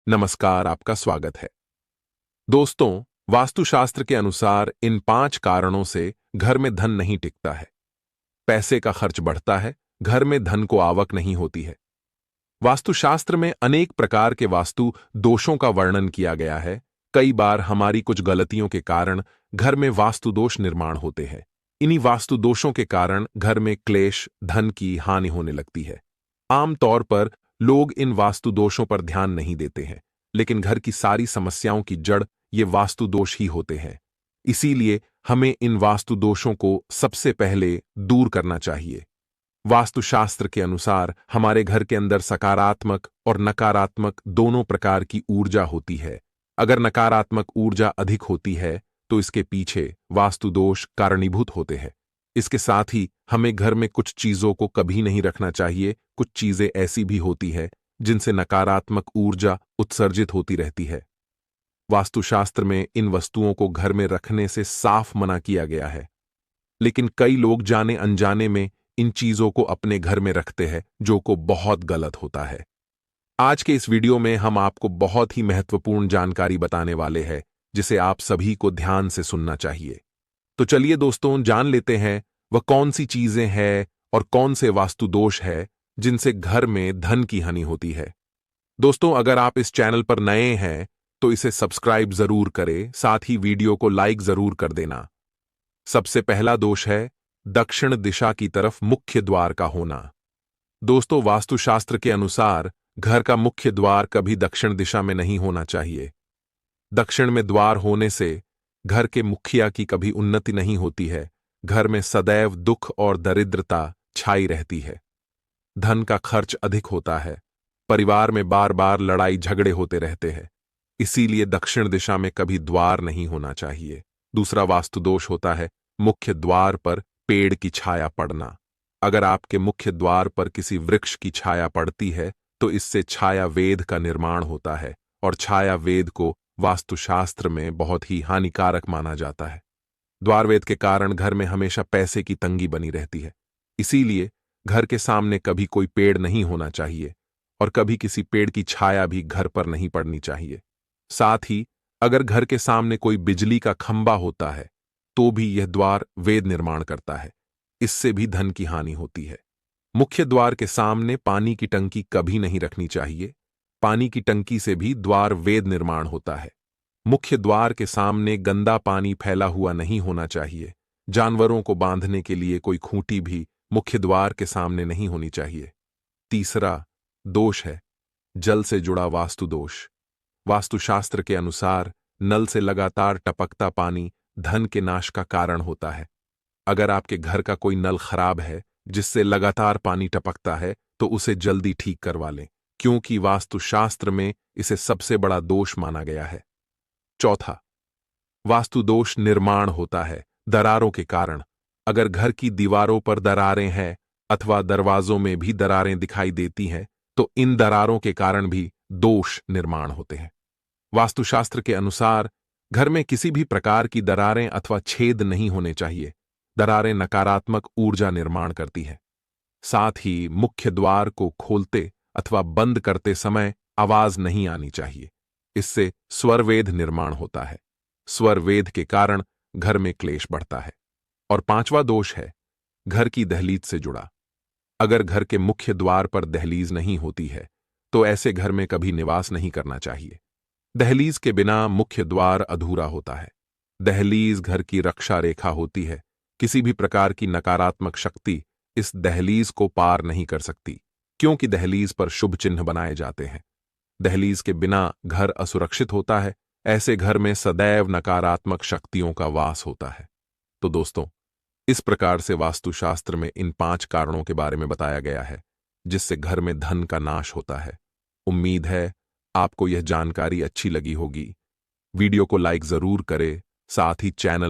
नमस्कार, आपका स्वागत है। दोस्तों, वास्तुशास्त्र के अनुसार इन 5 कारणों से घर में धन नहीं टिकता है। पैसे का खर्च बढ़ता है, घर में धन को आवक नहीं होती है। वास्तुशास्त्र में अनेक प्रकार के वास्तु दोषों का वर्णन किया गया है। कई बार हमारी कुछ गलतियों के कारण घर में वास्तु दोष निर्माण होते हैं। इन्हीं वास्तु दोषों के कारण घर में क्लेश, धन की हानि होने लगती है। आमतौर पर लोग इन वास्तु दोषों पर ध्यान नहीं देते हैं, लेकिन घर की सारी समस्याओं की जड़ ये वास्तु दोष ही होते हैं। इसीलिए हमें इन वास्तु दोषों को सबसे पहले दूर करना चाहिए। वास्तुशास्त्र के अनुसार हमारे घर के अंदर सकारात्मक और नकारात्मक दोनों प्रकार की ऊर्जा होती है। अगर नकारात्मक ऊर्जा अधिक होती है तो इसके पीछे वास्तु दोष कारणीभूत होते हैं। इसके साथ ही हमें घर में कुछ चीजों को कभी नहीं रखना चाहिए। कुछ चीजें ऐसी भी होती है जिनसे नकारात्मक ऊर्जा उत्सर्जित होती रहती है। वास्तुशास्त्र में इन वस्तुओं को घर में रखने से साफ मना किया गया है, लेकिन कई लोग जाने अनजाने में इन चीजों को अपने घर में रखते हैं, जो को बहुत गलत होता है। आज के इस वीडियो में हम आपको बहुत ही महत्वपूर्ण जानकारी बताने वाले हैं, जिसे आप सभी को ध्यान से सुनना चाहिए। तो चलिए दोस्तों, जान लेते हैं वह कौन सी चीजें हैं और कौन से वास्तु दोष है जिनसे घर में धन की हानि होती है। दोस्तों, अगर आप इस चैनल पर नए हैं तो इसे सब्सक्राइब जरूर करें, साथ ही वीडियो को लाइक जरूर कर देना। सबसे पहला दोष है दक्षिण दिशा की तरफ मुख्य द्वार का होना। दोस्तों, वास्तुशास्त्र के अनुसार घर का मुख्य द्वार कभी दक्षिण दिशा में नहीं होना चाहिए। दक्षिण में द्वार होने से घर के मुखिया की कभी उन्नति नहीं होती है। घर में सदैव दुख और दरिद्रता छाई रहती है। धन का खर्च अधिक होता है। परिवार में बार बार लड़ाई झगड़े होते रहते हैं। इसीलिए दक्षिण दिशा में कभी द्वार नहीं होना चाहिए। दूसरा वास्तु दोष होता है मुख्य द्वार पर पेड़ की छाया पड़ना। अगर आपके मुख्य द्वार पर किसी वृक्ष की छाया पड़ती है तो इससे छाया वेद का निर्माण होता है, और छाया वेद को वास्तुशास्त्र में बहुत ही हानिकारक माना जाता है। द्वारवेद के कारण घर में हमेशा पैसे की तंगी बनी रहती है। इसीलिए घर के सामने कभी कोई पेड़ नहीं होना चाहिए, और कभी किसी पेड़ की छाया भी घर पर नहीं पड़नी चाहिए। साथ ही अगर घर के सामने कोई बिजली का खंबा होता है तो भी यह द्वार वेद निर्माण करता है। इससे भी धन की हानि होती है। मुख्य द्वार के सामने पानी की टंकी कभी नहीं रखनी चाहिए। पानी की टंकी से भी द्वार वेद निर्माण होता है। मुख्य द्वार के सामने गंदा पानी फैला हुआ नहीं होना चाहिए। जानवरों को बांधने के लिए कोई खूंटी भी मुख्य द्वार के सामने नहीं होनी चाहिए। तीसरा दोष है जल से जुड़ा वास्तु दोष। वास्तुशास्त्र के अनुसार नल से लगातार टपकता पानी धन के नाश का कारण होता है। अगर आपके घर का कोई नल खराब है जिससे लगातार पानी टपकता है तो उसे जल्दी ठीक करवा लें, क्योंकि वास्तुशास्त्र में इसे सबसे बड़ा दोष माना गया है। चौथा, वास्तु दोष निर्माण होता है दरारों के कारण। अगर घर की दीवारों पर दरारें हैं अथवा दरवाजों में भी दरारें दिखाई देती हैं तो इन दरारों के कारण भी दोष निर्माण होते हैं। वास्तुशास्त्र के अनुसार घर में किसी भी प्रकार की दरारें अथवा छेद नहीं होने चाहिए। दरारें नकारात्मक ऊर्जा निर्माण करती है। साथ ही मुख्य द्वार को खोलते अथवा बंद करते समय आवाज नहीं आनी चाहिए। इससे स्वरवेद निर्माण होता है। स्वरवेद के कारण घर में क्लेश बढ़ता है। और पांचवा दोष है घर की दहलीज से जुड़ा। अगर घर के मुख्य द्वार पर दहलीज नहीं होती है तो ऐसे घर में कभी निवास नहीं करना चाहिए। दहलीज के बिना मुख्य द्वार अधूरा होता है। दहलीज घर की रक्षा रेखा होती है। किसी भी प्रकार की नकारात्मक शक्ति इस दहलीज को पार नहीं कर सकती, क्योंकि दहलीज पर शुभ चिन्ह बनाए जाते हैं। दहलीज के बिना घर असुरक्षित होता है। ऐसे घर में सदैव नकारात्मक शक्तियों का वास होता है। तो दोस्तों, इस प्रकार से वास्तुशास्त्र में इन 5 कारणों के बारे में बताया गया है जिससे घर में धन का नाश होता है। उम्मीद है आपको यह जानकारी अच्छी लगी होगी। वीडियो को लाइक जरूर करें, साथ ही चैनल